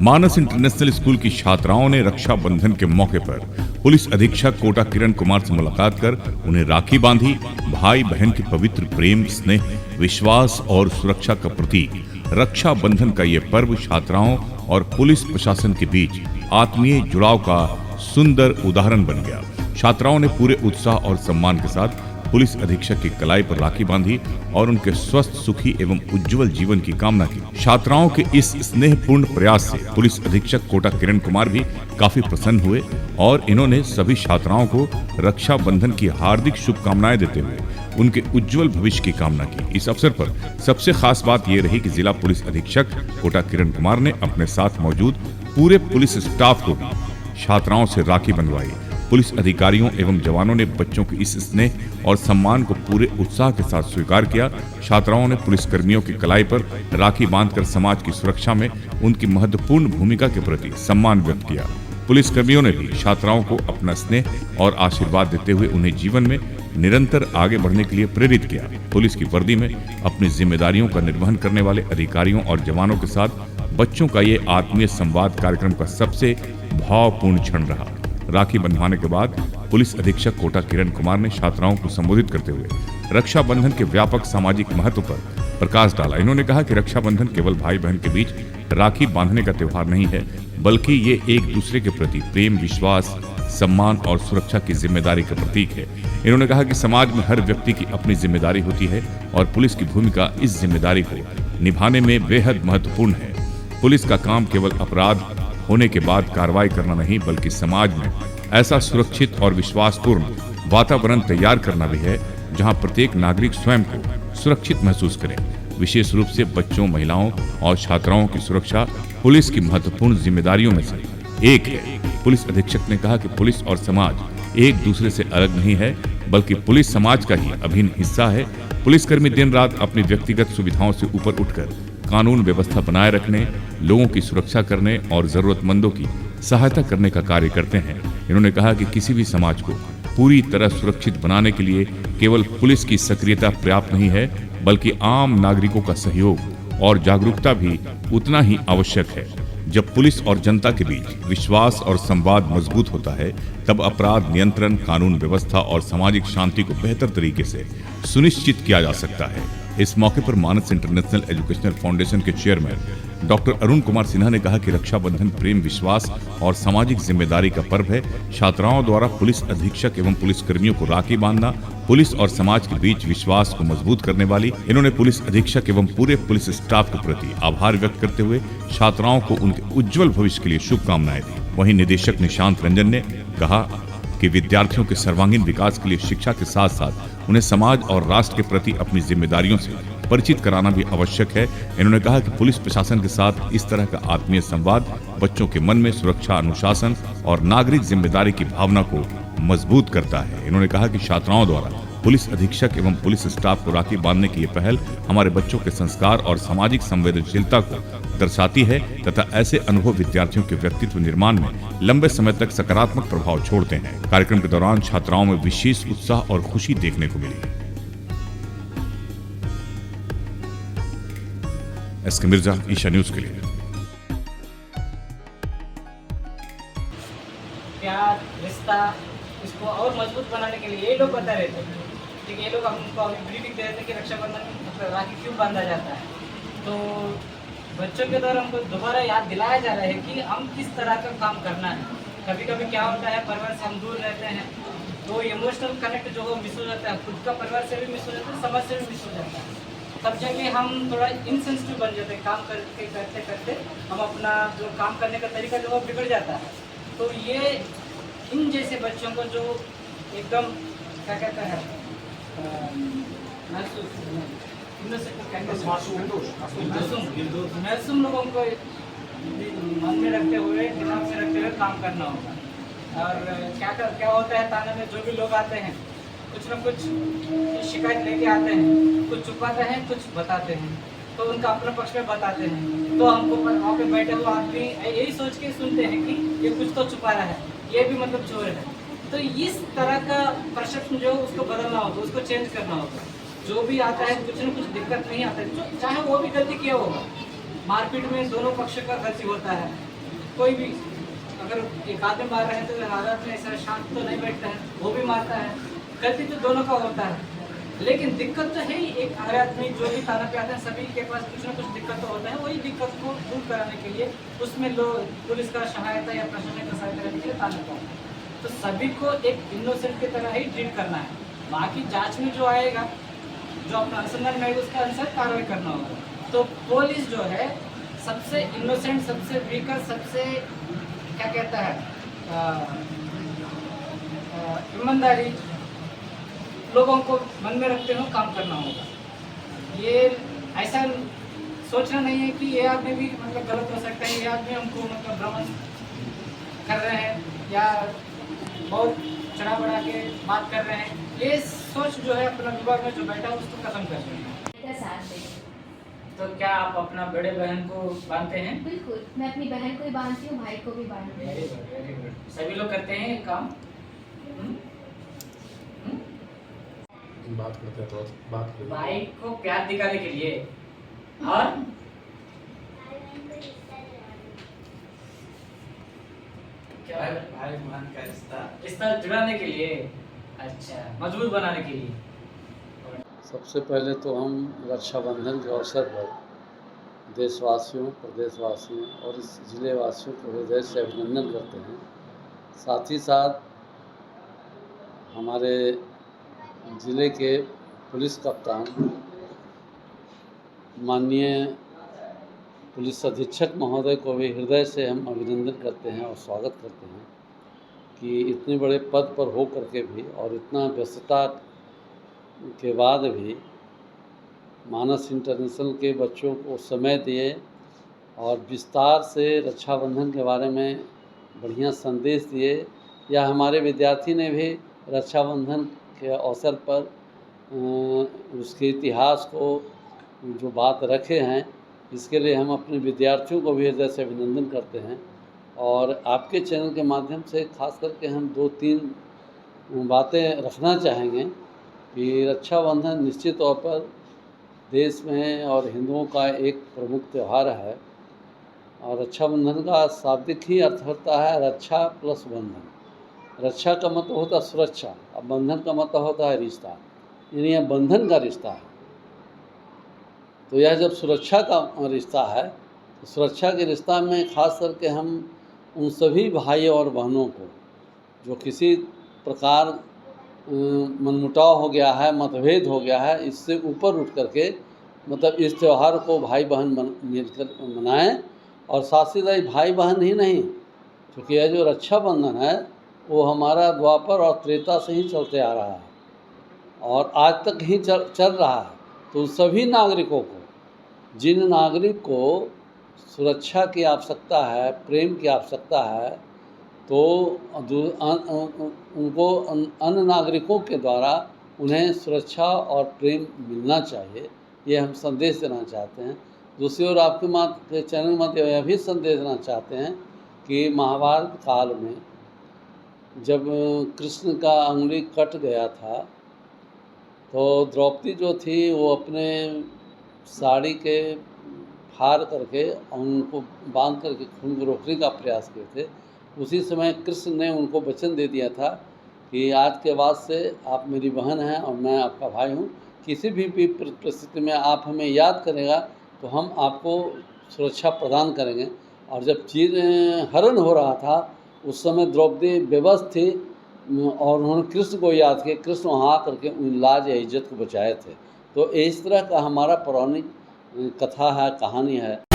मानस international school की छात्राओं ने रक्षाबंधन के मौके पर पुलिस अधीक्षक कोटा किरण कुमार से मुलाकात कर उन्हें राखी बांधी। भाई बहन के पवित्र प्रेम, स्नेह, विश्वास और सुरक्षा का प्रतीक रक्षाबंधन का ये पर्व छात्राओं और पुलिस प्रशासन के बीच आत्मीय जुड़ाव का सुंदर उदाहरण बन गया। छात्राओं ने पूरे उत्साह और सम्मान के साथ पुलिस अधीक्षक की कलाई पर राखी बांधी और उनके स्वस्थ, सुखी एवं उज्जवल जीवन की कामना की। छात्राओं के इस स्नेहपूर्ण प्रयास से पुलिस अधीक्षक कोटा किरण कुमार भी काफी प्रसन्न हुए और इन्होंने सभी छात्राओं को रक्षाबंधन की हार्दिक शुभकामनाएं देते हुए उनके उज्जवल भविष्य की कामना की। इस अवसर पर सबसे खास बात यह रही कि जिला पुलिस अधीक्षक कोटा किरण कुमार ने अपने साथ मौजूद पूरे पुलिस स्टाफ को भी छात्राओं से राखी बंधवाई। पुलिस अधिकारियों एवं जवानों ने बच्चों के इस स्नेह और सम्मान को पूरे उत्साह के साथ स्वीकार किया। छात्राओं ने पुलिसकर्मियों की कलाई पर राखी बांधकर समाज की सुरक्षा में उनकी महत्वपूर्ण भूमिका के प्रति सम्मान व्यक्त किया। पुलिसकर्मियों ने भी छात्राओं को अपना स्नेह और आशीर्वाद देते हुए उन्हें जीवन में निरंतर आगे बढ़ने के लिए प्रेरित किया। पुलिस की वर्दी में अपनी जिम्मेदारियों का निर्वहन करने वाले अधिकारियों और जवानों के साथ बच्चों का ये आत्मीय संवाद कार्यक्रम का सबसे भावपूर्ण क्षण रहा। राखी बंधवाने के बाद पुलिस अधीक्षक कोटा किरण कुमार ने छात्राओं को संबोधित करते हुए रक्षाबंधन के व्यापक सामाजिक महत्व पर प्रकाश डाला। इन्होंने कहा कि रक्षाबंधन केवल भाई बहन के बीच राखी बांधने का त्योहार नहीं है, बल्कि ये एक दूसरे के प्रति प्रेम, विश्वास, सम्मान और सुरक्षा की जिम्मेदारी का प्रतीक है। इन्होंने कहा कि समाज में हर व्यक्ति की अपनी जिम्मेदारी होती है और पुलिस की भूमिका इस जिम्मेदारी को निभाने में बेहद महत्वपूर्ण है। पुलिस का काम केवल अपराध होने के बाद कार्रवाई करना नहीं, बल्कि समाज में ऐसा सुरक्षित और विश्वासपूर्ण वातावरण तैयार करना भी है जहां प्रत्येक नागरिक स्वयं को सुरक्षित महसूस करे। विशेष रूप से बच्चों, महिलाओं और छात्राओं की सुरक्षा पुलिस की महत्वपूर्ण जिम्मेदारियों में से एक है। पुलिस अधीक्षक ने कहा कि पुलिस और समाज एक दूसरे से अलग नहीं है, बल्कि पुलिस समाज का ही अभिन्न हिस्सा है। पुलिसकर्मी दिन रात अपनी व्यक्तिगत सुविधाओं से ऊपर उठकर कानून व्यवस्था बनाए रखने, लोगों की सुरक्षा करने और जरूरतमंदों की सहायता करने का कार्य करते हैं। इन्होंने कहा कि किसी भी समाज को पूरी तरह सुरक्षित बनाने के लिए केवल पुलिस की सक्रियता पर्याप्त नहीं है, बल्कि आम नागरिकों का सहयोग और जागरूकता भी उतना ही आवश्यक है। जब पुलिस और जनता के बीच विश्वास और संवाद मजबूत होता है, तब अपराध नियंत्रण, कानून व्यवस्था और सामाजिक शांति को बेहतर तरीके से सुनिश्चित किया जा सकता है। इस मौके पर मानस इंटरनेशनल एजुकेशनल फाउंडेशन के चेयरमैन डॉक्टर अरुण कुमार सिन्हा ने कहा कि रक्षाबंधन प्रेम, विश्वास और सामाजिक जिम्मेदारी का पर्व है। छात्राओं द्वारा पुलिस अधीक्षक एवं पुलिसकर्मियों को राखी बांधना पुलिस और समाज के बीच विश्वास को मजबूत करने वाली। इन्होंने पुलिस अधीक्षक एवं पूरे पुलिस स्टाफ के प्रति आभार व्यक्त करते हुए छात्राओं को उनके उज्जवल भविष्य के लिए शुभकामनाएं दी। वहीं निदेशक निशांत रंजन ने कहा कि विद्यार्थियों के सर्वांगीण विकास के लिए शिक्षा के साथ साथ उन्हें समाज और राष्ट्र के प्रति अपनी जिम्मेदारियों से परिचित कराना भी आवश्यक है। इन्होंने कहा कि पुलिस प्रशासन के साथ इस तरह का आत्मीय संवाद बच्चों के मन में सुरक्षा, अनुशासन और नागरिक जिम्मेदारी की भावना को मजबूत करता है। इन्होंने कहा कि छात्राओं द्वारा पुलिस अधीक्षक एवं पुलिस स्टाफ को राखी बांधने की ये पहल हमारे बच्चों के संस्कार और सामाजिक संवेदनशीलता को दर्शाती है तथा ऐसे अनुभव विद्यार्थियों के व्यक्तित्व निर्माण में लंबे समय तक सकारात्मक प्रभाव छोड़ते हैं। कार्यक्रम के दौरान छात्राओं में विशेष उत्साह और खुशी देखने को मिली। एसके मिर्जा, ईशा न्यूज के लिए। प्यार, रिश्ता, इसको और मजबूत बनाने के लिए ये लोग बता रहे थे। ठीक है, ये लोग हमको अभी ब्रीफिंग दे रहे थे कि रक्षाबंधन मतलब राखी क्यों बांधा जाता है। तो बच्चों के द्वारा हमको दोबारा याद दिलाया जा रहा है कि हम किस तरह का काम करना है। कभी कभी क्या होता है, परिवार से हम दूर रहते हैं तो इमोशनल कनेक्ट जो मिस हो जाता है, खुद का परिवार से भी मिस हो जाता है, समाज से भी मिस हो जाता है। तब जाके हम थोड़ा इनसेंसिटिव बन जाते हैं। काम करते करते हम अपना जो काम करने का तरीका जो वो बिगड़ जाता है। तो ये इन जैसे बच्चों को जो एकदम क्या कहते हैं मासूम लोगों को मन में रखते हुए, दिमाग में रखते हुए काम करना होगा। और क्या होता है, थाने में जो भी लोग आते हैं कुछ न कुछ शिकायत लेके आते हैं, कुछ छुपाते हैं, कुछ बताते हैं, तो उनका अपने पक्ष में बताते हैं। तो हमको वहाँ पे बैठे हुए आदमी यही सोच के सुनते हैं कि ये कुछ तो छुपा रहा है, ये भी मतलब चोर है। तो इस तरह का परसेप्शन जो उसको बदलना होगा, उसको चेंज करना होगा। जो भी आता है कुछ न कुछ दिक्कत नहीं आता है, चाहे वो भी गलती किया होगा, मारपीट में दोनों पक्ष का गलती होता है। कोई भी अगर एक आदमी मार रहे हैं तो हालात में ऐसा शांत तो नहीं बैठता है, वो भी मारता है, गलती तो दोनों का होता है। लेकिन दिक्कत तो है ही, एक हर आदमी जो भी थाना पे आता है सभी के पास कुछ ना कुछ दिक्कत तो होता है। वही दिक्कत को दूर कराने के लिए उसमें लोग पुलिस का सहायता या प्रशासन का सहायता करने के लिए थाने पर आता है। तो सभी को एक इनोसेंट की तरह ही ट्रीट करना है। बाकी जांच में जो आएगा, जो अपना अनुसंधान में आएगा, उसका अनुसार कार्रवाई करना होगा। तो पुलिस जो है सबसे इनोसेंट, सबसे वीकर, सबसे क्या कहता है ईमानदारी लोगों को मन में रखते हुए काम करना होगा। ये ऐसा सोचना नहीं है कि ये आदमी भी मतलब गलत हो सकता है, ये आदमी हमको मतलब भ्रमण कर रहे हैं या बहुत चढ़ा बढ़ा के बात कर रहे हैं। ये सोच जो है अपना विभाग में जो बैठा है उसको खत्म कर रहे हैं। तो क्या आप अपना बड़े बहन को बांधते हैं? बिल्कुल, मैं अपनी बहन को ही बांधती हूँ, भाई को भी बांधती हूँ। Very good, very good. सभी लोग करते हैं ये काम। बात करते हैं, थोड़ा बात करते हैं। भाई को प्यार दिखाने के लिए और क्या भाई बहन का रिश्ता जुड़ाने के लिए, अच्छा मजबूत बनाने के लिए। सबसे पहले तो हम रक्षाबंधन के अवसर पर देशवासियों, प्रदेशवासियों और इस ज़िले वासियों को हृदय से अभिनंदन करते हैं। साथ ही साथ हमारे ज़िले के पुलिस कप्तान माननीय पुलिस अधीक्षक महोदय को भी हृदय से हम अभिनंदन करते हैं और स्वागत करते हैं कि इतने बड़े पद पर हो करके भी और इतना व्यस्तता के बाद भी मानस इंटरनेशनल के बच्चों को समय दिए और विस्तार से रक्षाबंधन के बारे में बढ़िया संदेश दिए। या हमारे विद्यार्थी ने भी रक्षाबंधन के अवसर पर उसके इतिहास को जो बात रखे हैं, इसके लिए हम अपने विद्यार्थियों को भी हृदय से अभिनंदन करते हैं। और आपके चैनल के माध्यम से खास करके हम 2-3 बातें रखना चाहेंगे कि रक्षाबंधन निश्चित तौर पर देश में और हिंदुओं का एक प्रमुख त्यौहार है। और रक्षाबंधन का शाब्दिक ही अर्थ होता है रक्षा प्लस बंधन। रक्षा का मतलब होता है सुरक्षा, और बंधन का मतलब होता है रिश्ता, यानी यह बंधन का रिश्ता है। तो यह जब सुरक्षा का रिश्ता है, तो सुरक्षा के रिश्ता में खास करके हम उन सभी भाइयों और बहनों को जो किसी प्रकार मनमुटाव हो गया है, मतभेद हो गया है, इससे ऊपर उठ करके मतलब इस त्यौहार को भाई बहन मिलकर मनाएं। और साथ ही साथ भाई बहन ही नहीं, क्योंकि यह जो रक्षाबंधन है वो हमारा द्वापर और त्रेता से ही चलते आ रहा है और आज तक ही चल रहा है। तो सभी नागरिकों को, जिन नागरिक को सुरक्षा की आवश्यकता है, प्रेम की आवश्यकता है, तो उनको अन्य नागरिकों के द्वारा उन्हें सुरक्षा और प्रेम मिलना चाहिए, ये हम संदेश देना चाहते हैं। दूसरी ओर आपके चैनल में यह भी संदेश देना चाहते हैं कि महाभारत काल में जब कृष्ण का अंगुली कट गया था, तो द्रौपदी जो थी वो अपने साड़ी के फाड़ करके और उनको बांध करके खून को रोकने का प्रयास किए थे। उसी समय कृष्ण ने उनको वचन दे दिया था कि आज के बाद से आप मेरी बहन हैं और मैं आपका भाई हूँ। किसी भी परिस्थिति में आप हमें याद करेगा तो हम आपको सुरक्षा प्रदान करेंगे। और जब चीर हरण हो रहा था उस समय द्रौपदी बेबस थी और उन्होंने कृष्ण को याद किया, कृष्ण वहाँ आकर के उन लाज या इज्जत को बचाए थे। तो इस तरह का हमारा पौराणिक कथा है, कहानी है।